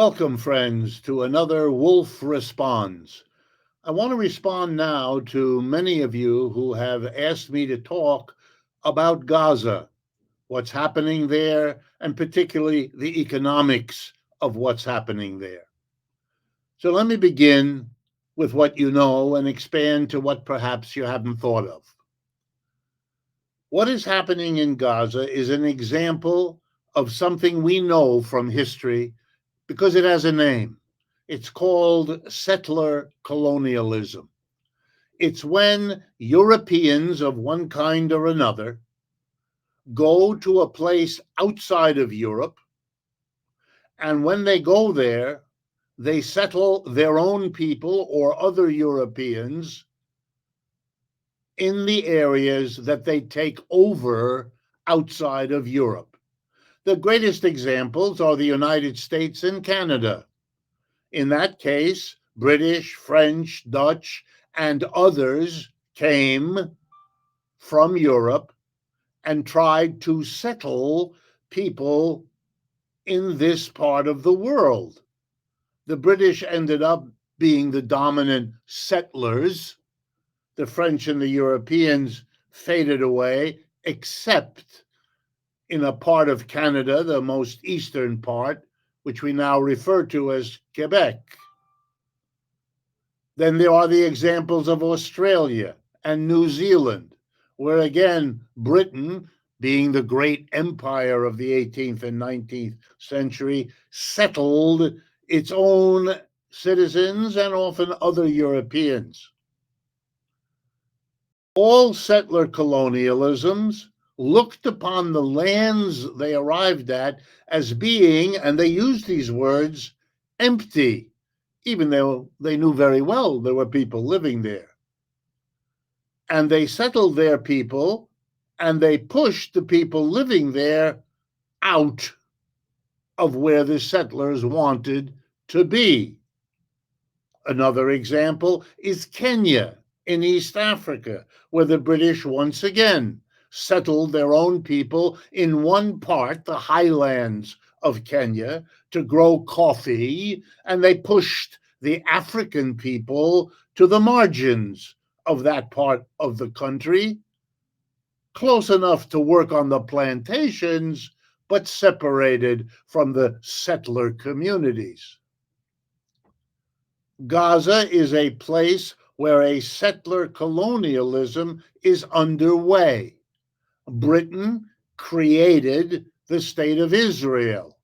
Welcome, friends, to another Wolff Responds. I want to respond now to many of you who have asked me to talk about Gaza, what's happening there, and particularly the economics of what's happening there. So let me begin with what you know and expand to what perhaps you haven't thought of. What is happening in Gaza is an example of something we know from history because it has a name. It's called settler colonialism. It's when Europeans of one kind or another go to a place outside of Europe, and when they go there, they settle their own people or other Europeans in the areas that they take over outside of Europe. The greatest examples are the United States and Canada. In that case, British, French, Dutch, and others came from Europe and tried to settle people in this part of the world. The British ended up being the dominant settlers. The French and the Europeans faded away, except in a part of Canada, the most eastern part, which we now refer to as Quebec. Then there are the examples of Australia and New Zealand, where again, Britain, being the great empire of the 18th and 19th century, settled its own citizens and often other Europeans. All settler colonialisms looked upon the lands they arrived at as being, and they used these words, empty, even though they knew very well there were people living there. And they settled their people, and they pushed the people living there out of where the settlers wanted to be. Another example is Kenya in East Africa, where the British once again settled their own people in one part, the highlands of Kenya, to grow coffee, and they pushed the African people to the margins of that part of the country, close enough to work on the plantations, but separated from the settler communities. Gaza is a place where a settler colonialism is underway. Britain created the state of Israel,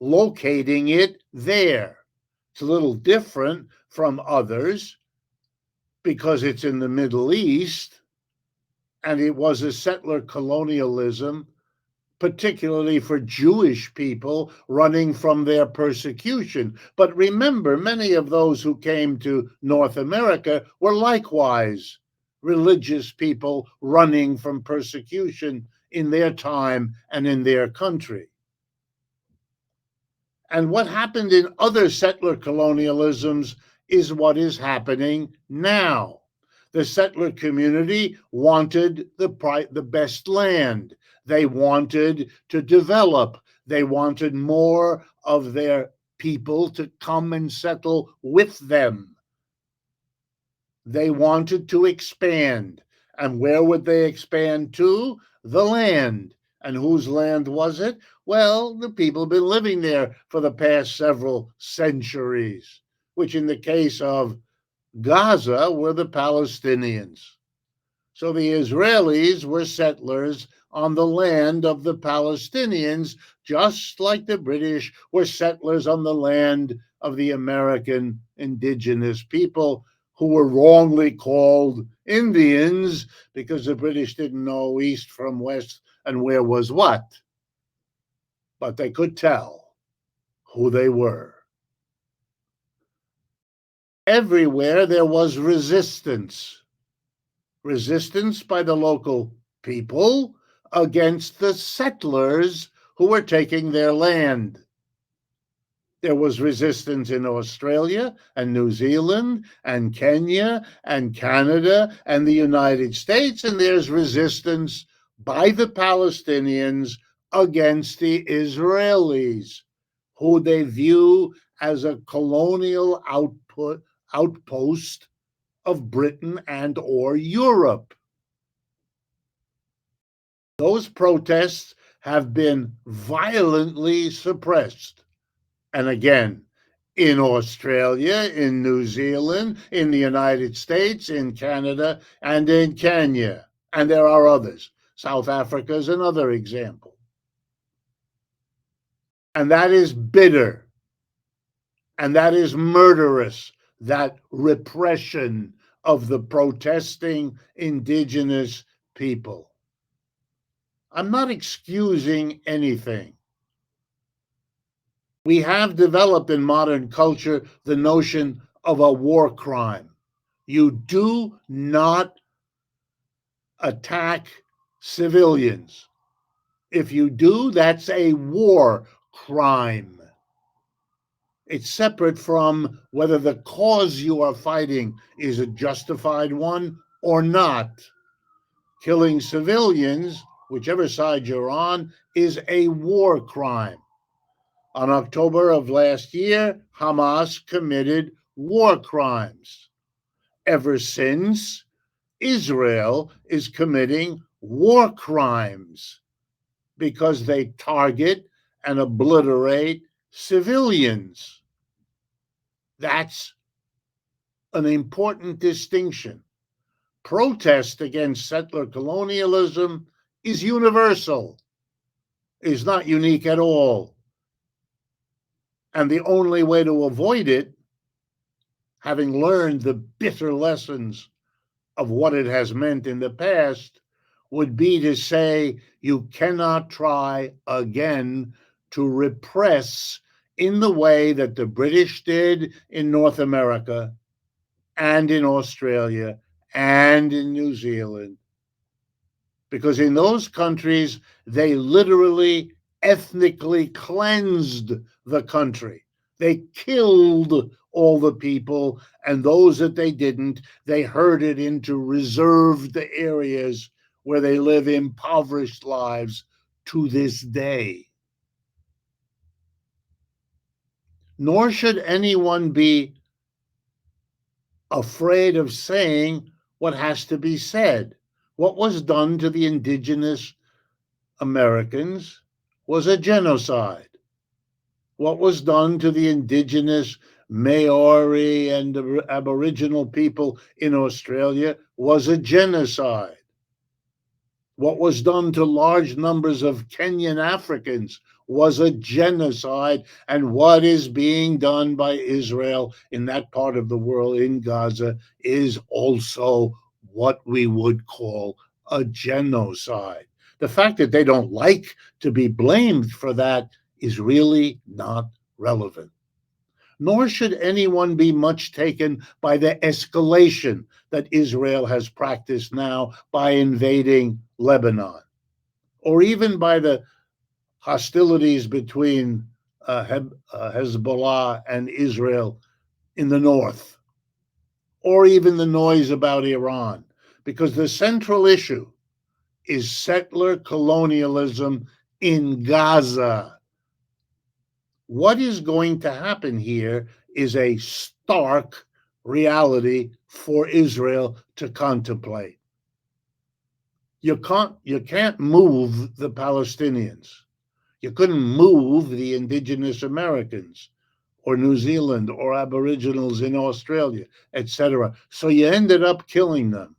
locating it there. It's a little different from others because it's in the Middle East, and it was a settler colonialism, particularly for Jewish people running from their persecution. But remember, many of those who came to North America were likewise religious people running from persecution in their time and in their country. And what happened in other settler colonialisms is what is happening now. The settler community wanted the best land. They wanted to develop. They wanted more of their people to come and settle with them. They wanted to expand. And where would they expand to? The land. And whose land was it? Well, the people have been living there for the past several centuries, which in the case of Gaza were the Palestinians. So the Israelis were settlers on the land of the Palestinians, just like the British were settlers on the land of the American indigenous people, who were wrongly called Indians because the British didn't know east from west and where was what. But they could tell who they were. Everywhere there was resistance by the local people against the settlers who were taking their land. There was resistance in Australia and New Zealand and Kenya and Canada and the United States, and there's resistance by the Palestinians against the Israelis, who they view as a colonial outpost of Britain and or Europe. Those protests have been violently suppressed. And again, in Australia, in New Zealand, in the United States, in Canada, and in Kenya. And there are others. South Africa is another example. And that is bitter. And that is murderous, that repression of the protesting indigenous people. I'm not excusing anything. We have developed in modern culture the notion of a war crime. You do not attack civilians. If you do, that's a war crime. It's separate from whether the cause you are fighting is a justified one or not. Killing civilians, whichever side you're on, is a war crime. On October of last year, Hamas committed war crimes. Ever since, Israel is committing war crimes because they target and obliterate civilians. That's an important distinction. Protest against settler colonialism is universal, is not unique at all. And the only way to avoid it, having learned the bitter lessons of what it has meant in the past, would be to say you cannot try again to repress in the way that the British did in North America and in Australia and in New Zealand. Because in those countries, they literally ethnically cleansed the country. They killed all the people, and those that they didn't, they herded into reserved areas where they live impoverished lives to this day. Nor should anyone be afraid of saying what has to be said. What was done to the indigenous Americans was a genocide. What was done to the indigenous Maori and Aboriginal people in Australia was a genocide. What was done to large numbers of Kenyan Africans was a genocide, and what is being done by Israel in that part of the world, in Gaza, is also what we would call a genocide. The fact that they don't like to be blamed for that is really not relevant. Nor should anyone be much taken by the escalation that Israel has practiced now by invading Lebanon, or even by the hostilities between Hezbollah and Israel in the north, or even the noise about Iran, because the central issue is settler colonialism in Gaza. What is going to happen here is a stark reality for Israel to contemplate. You can't move the Palestinians. You couldn't move the indigenous Americans or New Zealand or Aboriginals in Australia, etc. So you ended up killing them.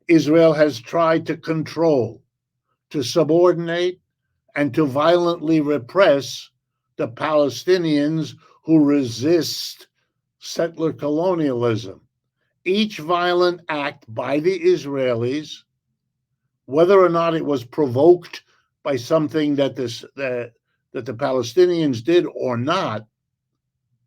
Israel has tried to control, to subordinate, and to violently repress the Palestinians who resist settler colonialism. Each violent act by the Israelis, whether or not it was provoked by something that the Palestinians did or not,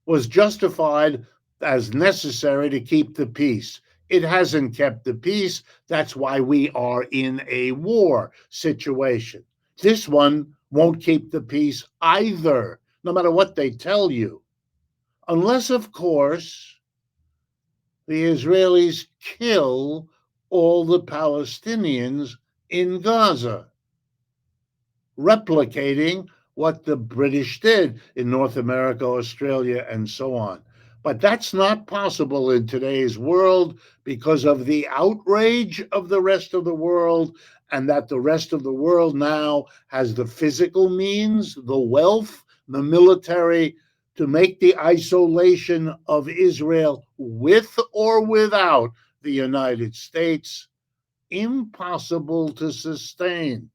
was justified as necessary to keep the peace. It hasn't kept the peace. That's why we are in a war situation. This one won't keep the peace either, no matter what they tell you. Unless, of course, the Israelis kill all the Palestinians in Gaza, replicating what the British did in North America, Australia, and so on. But that's not possible in today's world because of the outrage of the rest of the world, and that the rest of the world now has the physical means, the wealth, the military to make the isolation of Israel with or without the United States impossible to sustain.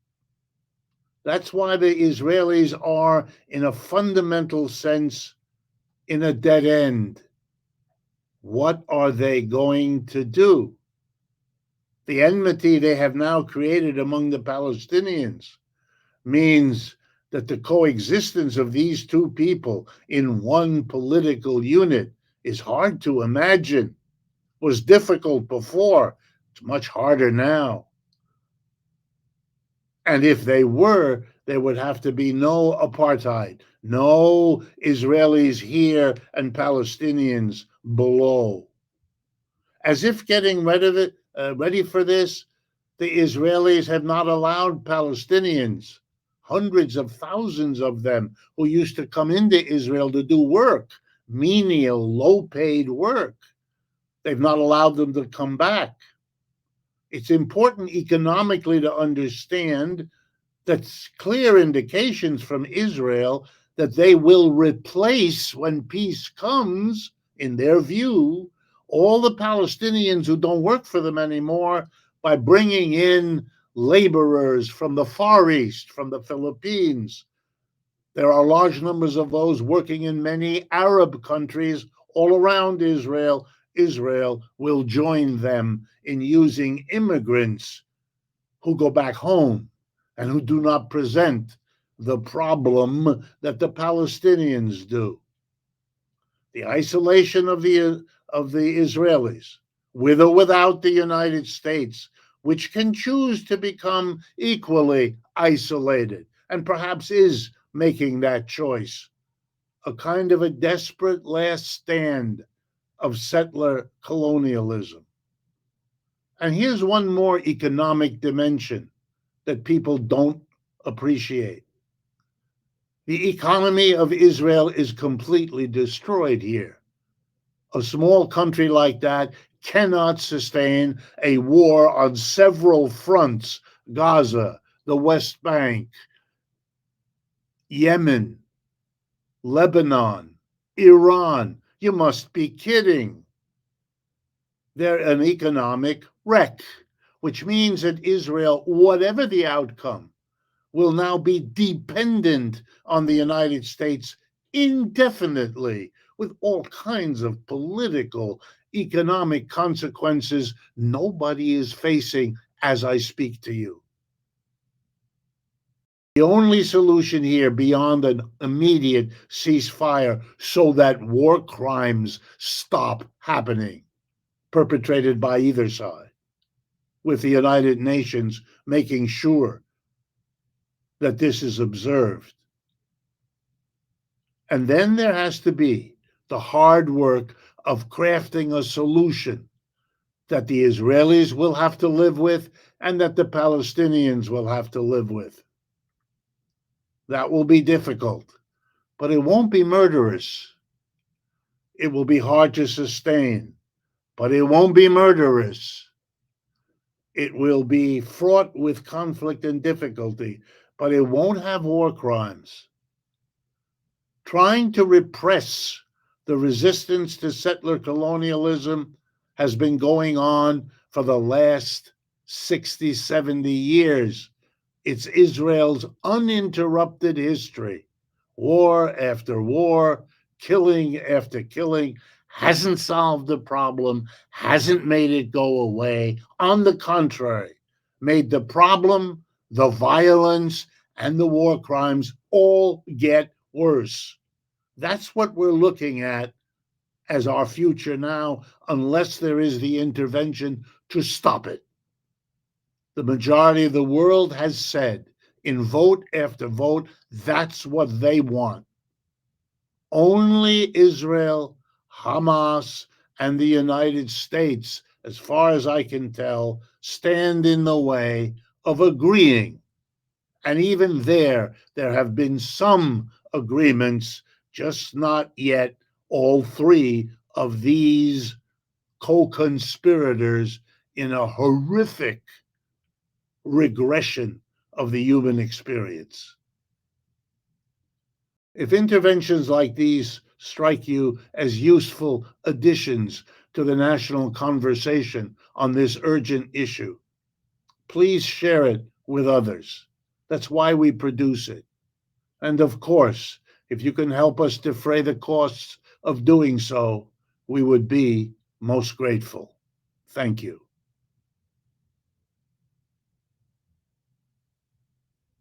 That's why the Israelis are, in a fundamental sense, in a dead end. What are they going to do? The enmity they have now created among the Palestinians means that the coexistence of these two people in one political unit is hard to imagine. Was difficult before, it's much harder now. And if they were, there would have to be no apartheid, no Israelis here and Palestinians below. As if getting rid of it, ready for this, the Israelis have not allowed Palestinians, hundreds of thousands of them, who used to come into Israel to do work, menial, low-paid work. They've not allowed them to come back. It's important economically to understand that's clear indications from Israel that they will replace, when peace comes, in their view, all the Palestinians who don't work for them anymore by bringing in laborers from the Far East, from the Philippines. There are large numbers of those working in many Arab countries all around Israel. Israel will join them in using immigrants who go back home and who do not present the problem that the Palestinians do. The isolation of the Israelis, with or without the United States, which can choose to become equally isolated, and perhaps is making that choice, a kind of a desperate last stand of settler colonialism. And here's one more economic dimension that people don't appreciate. The economy of Israel is completely destroyed here. A small country like that cannot sustain a war on several fronts: Gaza, the West Bank, Yemen, Lebanon, Iran. You must be kidding. They're an economic wreck, which means that Israel, whatever the outcome, will now be dependent on the United States indefinitely, with all kinds of political, economic consequences nobody is facing as I speak to you. The only solution here beyond an immediate ceasefire so that war crimes stop happening, perpetrated by either side, with the United Nations making sure that this is observed. And then there has to be the hard work of crafting a solution that the Israelis will have to live with and that the Palestinians will have to live with. That will be difficult, but it won't be murderous. It will be hard to sustain, but it won't be murderous. It will be fraught with conflict and difficulty, but it won't have war crimes. Trying to repress the resistance to settler colonialism has been going on for the last 60, 70 years. It's Israel's uninterrupted history. War after war, killing after killing, hasn't solved the problem, hasn't made it go away. On the contrary, made the problem, the violence, and the war crimes all get worse. That's what we're looking at as our future now, unless there is the intervention to stop it. The majority of the world has said, in vote after vote, that's what they want. Only Israel, Hamas, and the United States, as far as I can tell, stand in the way of agreeing And even there have been some agreements, just not yet all three of these co conspirators in a horrific regression of the human experience. If interventions like these strike you as useful additions to the national conversation on this urgent issue, please share it with others. That's why we produce it. And of course, if you can help us defray the costs of doing so, we would be most grateful. Thank you.